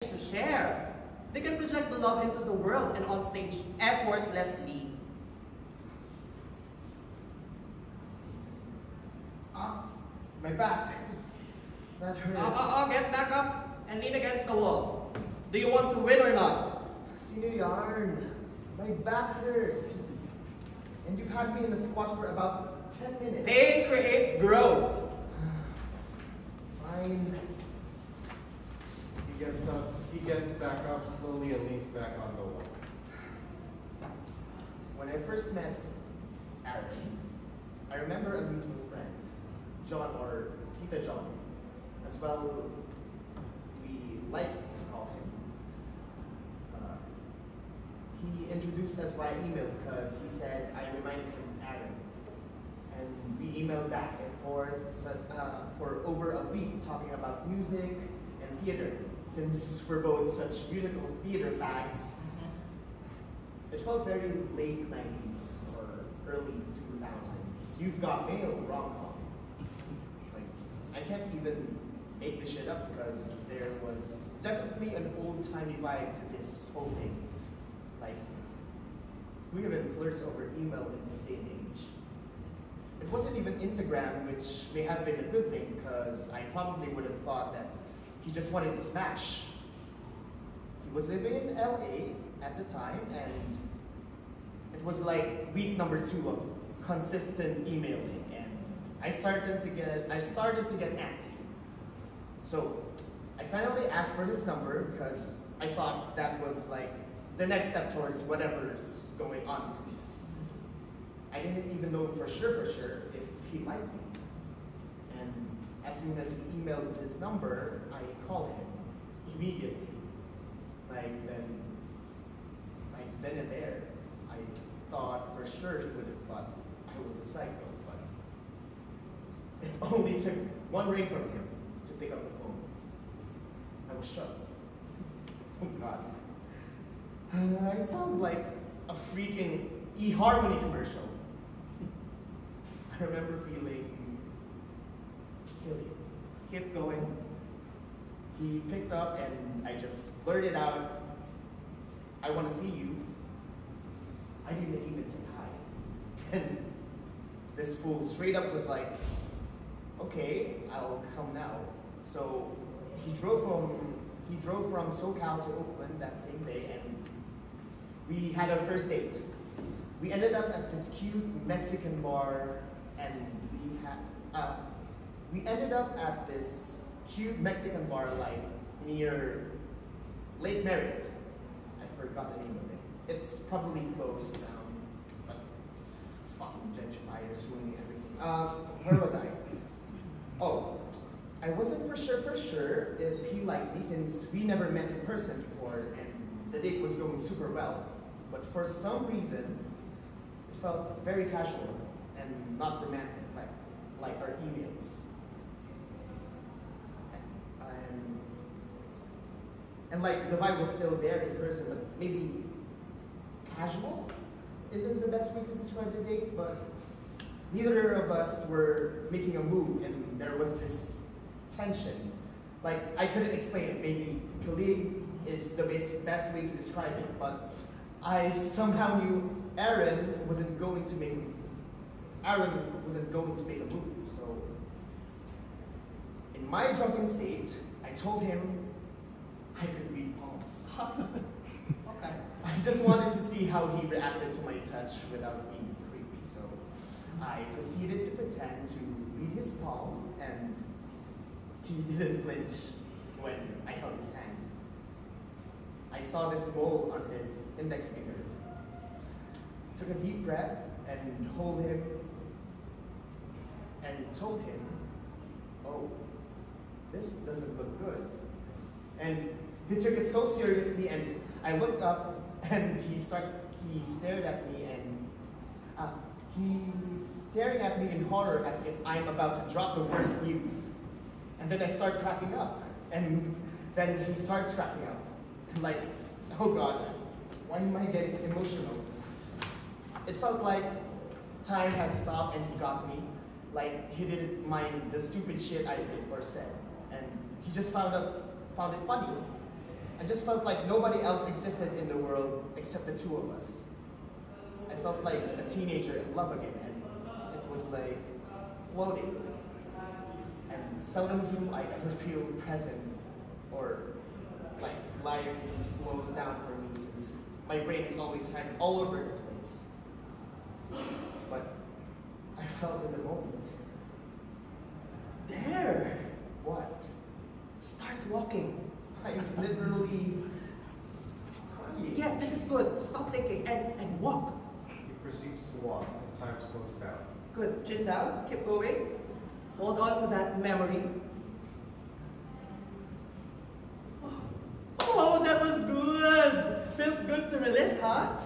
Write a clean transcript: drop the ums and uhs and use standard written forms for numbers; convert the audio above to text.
to share. They can project the love into the world and on stage effortlessly. My back. That hurts. Get back up and lean against the wall. Do you want to win or not? Senior Yarn, my back hurts. And you've had me in the squat for about 10 minutes. Pain creates growth. Fine. He gets up, he gets back up slowly and leans back on the wall. When I first met Aaron, I remember a mutual friend, John or Tita John, as well we like to call him. He introduced us via email because he said I reminded him of Aaron. And we emailed back and forth for over a week talking about music and theater. Since we're both such musical theater fags, it felt very late 90s or early 2000s. You've Got Mail rom-com. Like, I can't even make this shit up because there was definitely an old-timey vibe to this whole thing. Like, who even flirts over email in this day and age? It wasn't even Instagram, which may have been a good thing because I probably would have thought that he just wanted to smash. He was living in LA at the time, and it was like week number 2 of consistent emailing, and I started to get antsy. So I finally asked for his number because I thought that was like the next step towards whatever's going on between us. I didn't even know for sure if he liked me. And as soon as he emailed his number, I called him immediately. Like then and there, I thought for sure he would have thought I was a psycho, but it only took one ring from him to pick up the phone. I was shocked. Oh God. I sound like a freaking eHarmony commercial. I remember feeling killy. Keep going. He picked up and I just blurted out, "I want to see you." I didn't even say hi. And this fool straight up was like, "Okay, I'll come now." So he drove from SoCal to Oakland that same day, and we had our first date. We ended up at this cute Mexican bar, and we ended up at this cute Mexican bar like near Lake Merritt. I forgot the name of it. It's probably closed now, but fucking gentrifiers ruining everything. Where was I? Oh, I wasn't for sure if he liked me since we never met in person before and the date was going super well. But for some reason, it felt very casual and not romantic like our emails. And like the vibe was still there in person, but maybe casual isn't the best way to describe the date, but neither of us were making a move and there was this tension. Like, I couldn't explain it. Maybe colleague is the best way to describe it, but I somehow knew Aaron wasn't going to make a move. So in my drunken state, I told him I could read palms. Okay. I just wanted to see how he reacted to my touch without being creepy. So I proceeded to pretend to read his palm, and he didn't flinch when I held his hand. I saw this mole on his index finger. Took a deep breath and hold him and told him, "Oh, this doesn't look good." And he took it so seriously, and I looked up and he stared at me, and he's staring at me in horror as if I'm about to drop the worst news. And then I start cracking up, and then he starts cracking up. Like, oh God, why am I getting emotional? It felt like time had stopped and he got me. Like, he didn't mind the stupid shit I did or said. And he just found it funny. just felt like nobody else existed in the world except the two of us. I felt like a teenager in love again, and it was like floating. And seldom do I ever feel present or like life slows down for me, since my brain is always kind of all over the place. But I felt in the moment. There! What? Start walking. I'm literally crying. Yes, this is good. Stop thinking and walk. He proceeds to walk, and time slows down. Good. Chin down. Keep going. Hold on to that memory. Oh, that was good. Feels good to release, huh?